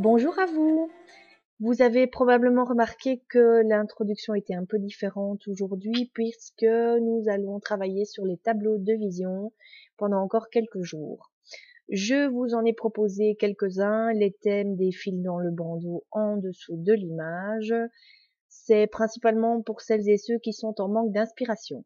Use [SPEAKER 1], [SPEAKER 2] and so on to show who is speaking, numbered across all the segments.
[SPEAKER 1] Bonjour à vous. Vous avez probablement remarqué que l'introduction était un peu différente aujourd'hui puisque nous allons travailler sur les tableaux de vision pendant encore quelques jours. Je vous en ai proposé quelques-uns. Les thèmes défilent dans le bandeau en dessous de l'image. C'est principalement pour celles et ceux qui sont en manque d'inspiration.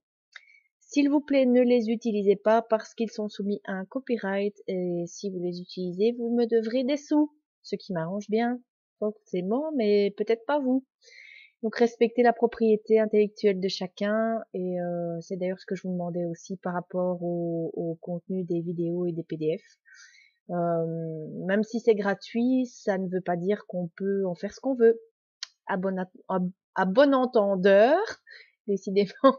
[SPEAKER 1] S'il vous plaît, ne les utilisez pas parce qu'ils sont soumis à un copyright et si vous les utilisez, vous me devrez des sous, ce qui m'arrange bien, forcément, mais peut-être pas vous. Donc respectez la propriété intellectuelle de chacun et c'est d'ailleurs ce que je vous demandais aussi par rapport au contenu des vidéos et des PDF. Même si c'est gratuit, ça ne veut pas dire qu'on peut en faire ce qu'on veut. À bon entendeur, décidément,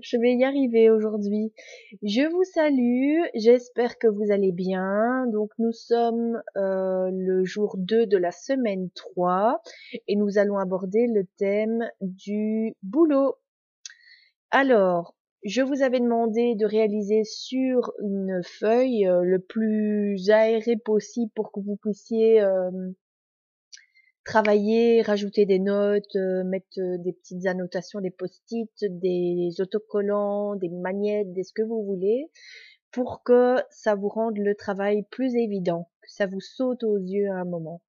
[SPEAKER 1] je vais y arriver aujourd'hui. Je vous salue, j'espère que vous allez bien. Donc nous sommes le jour 2 de la semaine 3 et nous allons aborder le thème du boulot. Alors, je vous avais demandé de réaliser sur une feuille le plus aéré possible pour que vous puissiez travailler, rajouter des notes, mettre des petites annotations, des post-it, des autocollants, des magnettes, des ce que vous voulez, pour que ça vous rende le travail plus évident, que ça vous saute aux yeux à un moment.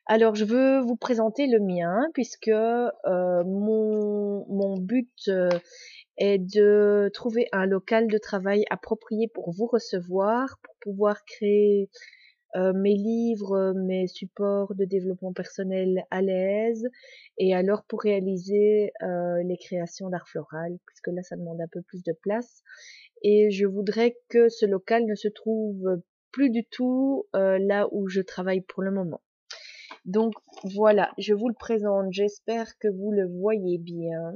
[SPEAKER 1] Alors, je veux vous présenter le mien, puisque mon but est de trouver un local de travail approprié pour vous recevoir, pour pouvoir créer mes livres, mes supports de développement personnel à l'aise, et alors pour réaliser les créations d'art floral, puisque là ça demande un peu plus de place, et je voudrais que ce local ne se trouve plus du tout là où je travaille pour le moment. Donc voilà, je vous le présente, j'espère que vous le voyez bien.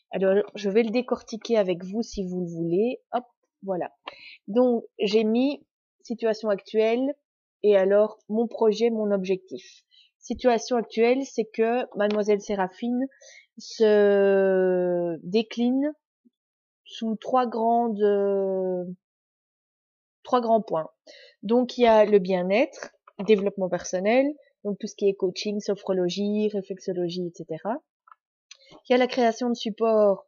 [SPEAKER 1] Alors je vais le décortiquer avec vous si vous le voulez. Hop, voilà. Donc j'ai mis situation actuelle et alors mon projet, mon objectif. Situation actuelle, c'est que Mademoiselle Séraphine se décline sous trois grands points. Donc il y a le bien-être, développement personnel, donc tout ce qui est coaching, sophrologie, réflexologie, etc. Il y a la création de supports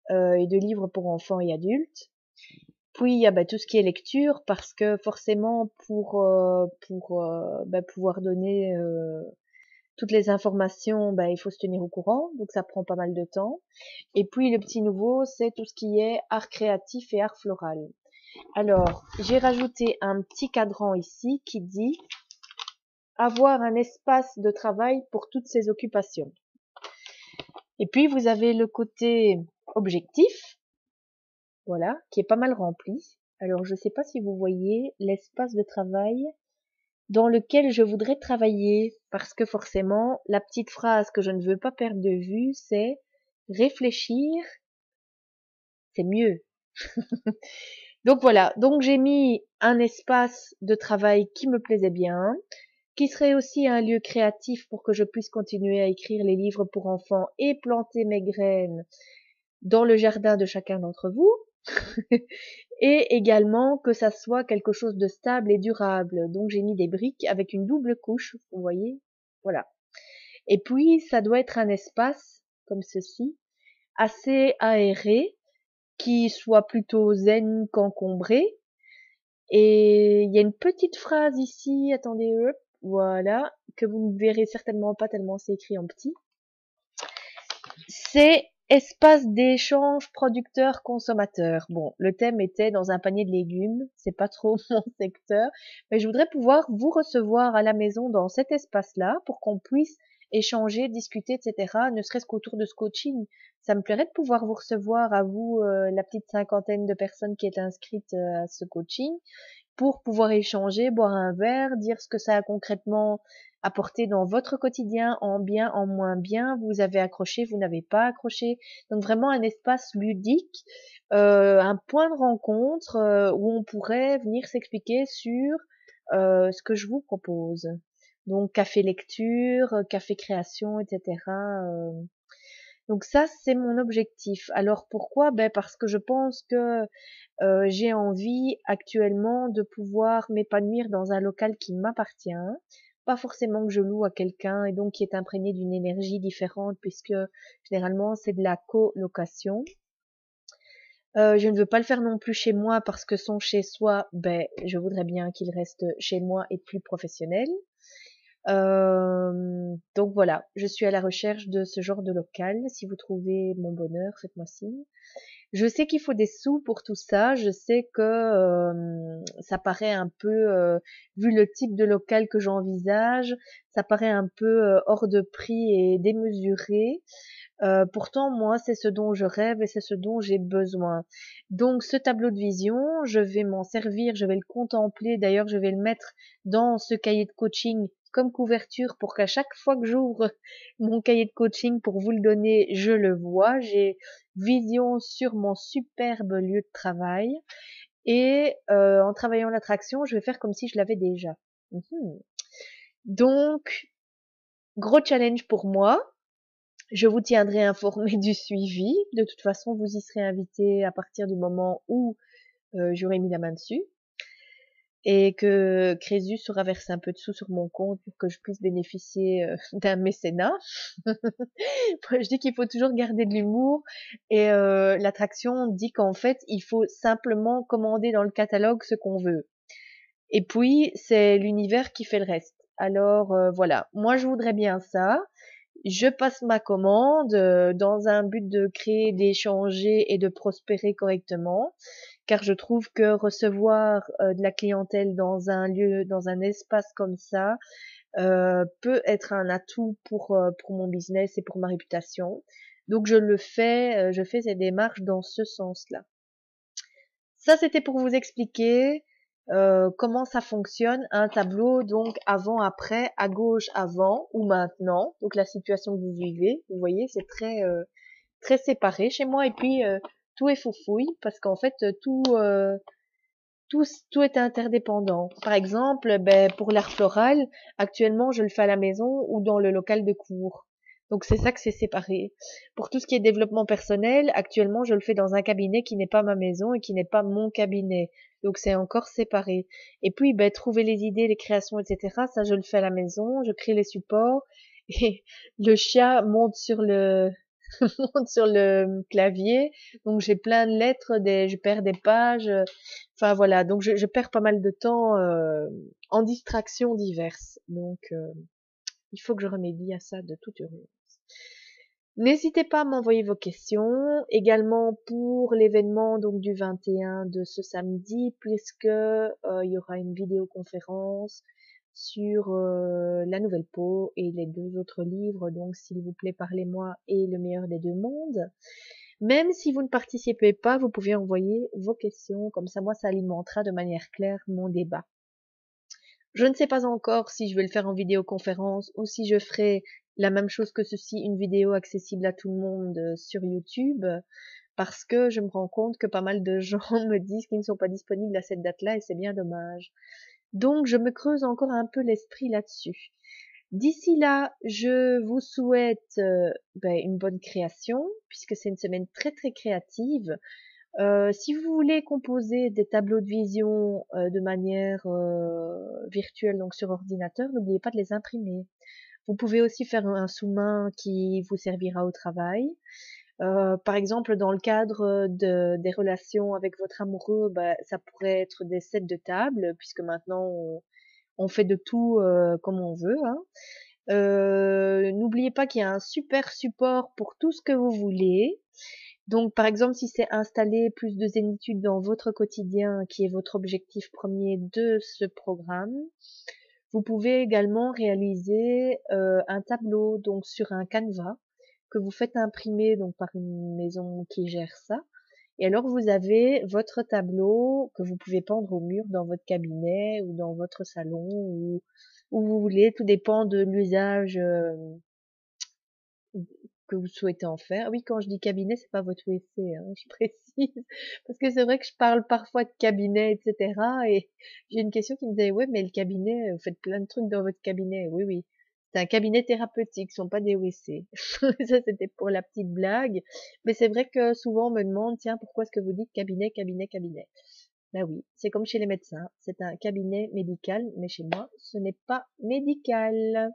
[SPEAKER 1] et de livres pour enfants et adultes. Puis il y a tout ce qui est lecture, parce que forcément pour pouvoir donner toutes les informations, il faut se tenir au courant, donc ça prend pas mal de temps. Et puis le petit nouveau, c'est tout ce qui est art créatif et art floral. Alors, j'ai rajouté un petit cadran ici qui dit avoir un espace de travail pour toutes ces occupations. Et puis vous avez le côté objectif, voilà, qui est pas mal rempli. Alors je ne sais pas si vous voyez l'espace de travail dans lequel je voudrais travailler, parce que forcément, la petite phrase que je ne veux pas perdre de vue, c'est réfléchir, c'est mieux. Donc voilà, donc j'ai mis un espace de travail qui me plaisait bien, qui serait aussi un lieu créatif pour que je puisse continuer à écrire les livres pour enfants et planter mes graines dans le jardin de chacun d'entre vous. Et également que ça soit quelque chose de stable et durable. Donc j'ai mis des briques avec une double couche, vous voyez, voilà. Et puis ça doit être un espace comme ceci, assez aéré, qui soit plutôt zen qu'encombré. Et il y a une petite phrase ici, attendez, hop, voilà, que vous ne verrez certainement pas tellement c'est écrit en petit. C'est espace d'échange producteur-consommateur. Bon, le thème était dans un panier de légumes, c'est pas trop mon secteur, mais je voudrais pouvoir vous recevoir à la maison dans cet espace-là pour qu'on puisse échanger, discuter, etc., ne serait-ce qu'autour de ce coaching. Ça me plairait de pouvoir vous recevoir à vous, la petite cinquantaine de personnes qui est inscrite à ce coaching, pour pouvoir échanger, boire un verre, dire ce que ça a concrètement apporté dans votre quotidien, en bien, en moins bien, vous avez accroché, vous n'avez pas accroché. Donc vraiment un espace ludique, un point de rencontre où on pourrait venir s'expliquer sur ce que je vous propose. Donc café lecture, café création, etc. Donc ça, c'est mon objectif. Alors pourquoi? Parce que je pense que j'ai envie actuellement de pouvoir m'épanouir dans un local qui m'appartient, pas forcément que je loue à quelqu'un et donc qui est imprégné d'une énergie différente puisque généralement c'est de la colocation. Je ne veux pas le faire non plus chez moi parce que son chez soi, ben, je voudrais bien qu'il reste chez moi et plus professionnel. Donc voilà, je suis à la recherche de ce genre de local. Si vous trouvez mon bonheur, faites-moi signe. Je sais qu'il faut des sous pour tout ça. Je sais que ça paraît un peu, vu le type de local que j'envisage, ça paraît un peu hors de prix et démesuré. Pourtant, moi, c'est ce dont je rêve et c'est ce dont j'ai besoin. Donc, ce tableau de vision, je vais m'en servir, je vais le contempler. D'ailleurs, je vais le mettre dans ce cahier de coaching comme couverture pour qu'à chaque fois que j'ouvre mon cahier de coaching pour vous le donner, je le vois. J'ai vision sur mon superbe lieu de travail. Et en travaillant l'attraction, je vais faire comme si je l'avais déjà. Mhm. Donc, gros challenge pour moi. Je vous tiendrai informé du suivi. De toute façon, vous y serez invité à partir du moment où j'aurai mis la main dessus et que Crésus sera versé un peu de sous sur mon compte pour que je puisse bénéficier d'un mécénat. Je dis qu'il faut toujours garder de l'humour et l'attraction dit qu'en fait, il faut simplement commander dans le catalogue ce qu'on veut. Et puis, c'est l'univers qui fait le reste. Alors voilà, moi je voudrais bien ça. Je passe ma commande dans un but de créer, d'échanger et de prospérer correctement, car je trouve que recevoir de la clientèle dans un lieu, dans un espace comme ça, peut être un atout pour mon business et pour ma réputation. Donc je le fais, je fais ces démarches dans ce sens-là. Ça, c'était pour vous expliquer comment ça fonctionne un tableau, donc avant, après, à gauche, avant ou maintenant. Donc la situation que vous vivez, vous voyez, c'est très séparé chez moi. Et puis tout est foufouille parce qu'en fait tout est interdépendant. Par exemple, ben, pour l'art floral, actuellement, je le fais à la maison ou dans le local de cours. Donc c'est ça que c'est séparé. Pour tout ce qui est développement personnel, actuellement, je le fais dans un cabinet qui n'est pas ma maison et qui n'est pas mon cabinet. Donc c'est encore séparé. Et puis, ben, trouver les idées, les créations, etc., ça, je le fais à la maison. Je crée les supports et le chat monte sur le monte sur le clavier. Donc j'ai plein de lettres, je perds des pages. Enfin voilà, donc je perds pas mal de temps en distractions diverses. Donc il faut que je remédie à ça de toute urgence. N'hésitez pas à m'envoyer vos questions, également pour l'événement donc du 21 de ce samedi, puisque il y aura une vidéoconférence sur la nouvelle peau et les deux autres livres, donc s'il vous plaît parlez-moi et le meilleur des deux mondes. Même si vous ne participez pas, vous pouvez envoyer vos questions, comme ça moi ça alimentera de manière claire mon débat. Je ne sais pas encore si je vais le faire en vidéoconférence ou si je ferai la même chose que ceci, une vidéo accessible à tout le monde sur YouTube, parce que je me rends compte que pas mal de gens me disent qu'ils ne sont pas disponibles à cette date-là et c'est bien dommage. Donc je me creuse encore un peu l'esprit là-dessus. D'ici là, je vous souhaite une bonne création, puisque c'est une semaine très créative. Si vous voulez composer des tableaux de vision de manière virtuelle, donc sur ordinateur, n'oubliez pas de les imprimer. Vous pouvez aussi faire un sous-main qui vous servira au travail. Par exemple, dans le cadre des relations avec votre amoureux, ça pourrait être des sets de table, puisque maintenant on fait de tout comme on veut. Hein. N'oubliez pas qu'il y a un super support pour tout ce que vous voulez. Donc, par exemple, si c'est installer plus de zénitude dans votre quotidien, qui est votre objectif premier de ce programme, vous pouvez également réaliser un tableau donc sur un canevas que vous faites imprimer donc par une maison qui gère ça. Et alors vous avez votre tableau que vous pouvez pendre au mur dans votre cabinet ou dans votre salon ou où vous voulez. Tout dépend de l'usage que vous souhaitez en faire. Oui, quand je dis cabinet, c'est pas votre WC, hein, je précise, parce que c'est vrai que je parle parfois de cabinet, etc. Et j'ai une question qui me disait, ouais, mais le cabinet, vous faites plein de trucs dans votre cabinet. Oui, oui, c'est un cabinet thérapeutique, ce sont pas des WC. Ça, c'était pour la petite blague. Mais c'est vrai que souvent on me demande, tiens, pourquoi est-ce que vous dites cabinet, cabinet, cabinet? Bah oui, c'est comme chez les médecins. C'est un cabinet médical, mais chez moi, ce n'est pas médical.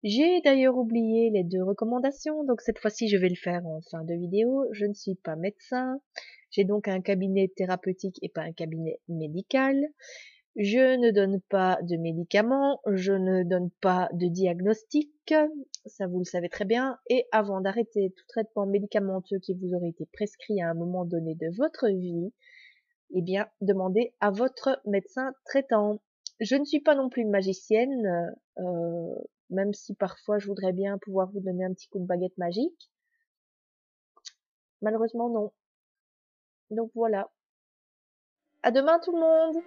[SPEAKER 1] J'ai d'ailleurs oublié les 2 recommandations, donc cette fois-ci, je vais le faire en fin de vidéo. Je ne suis pas médecin. J'ai donc un cabinet thérapeutique et pas un cabinet médical. Je ne donne pas de médicaments, je ne donne pas de diagnostic, ça vous le savez très bien. Et avant d'arrêter tout traitement médicamenteux qui vous aurait été prescrit à un moment donné de votre vie, eh bien, demandez à votre médecin traitant. Je ne suis pas non plus une magicienne, même si parfois je voudrais bien pouvoir vous donner un petit coup de baguette magique. Malheureusement, non. Donc voilà. À demain tout le monde!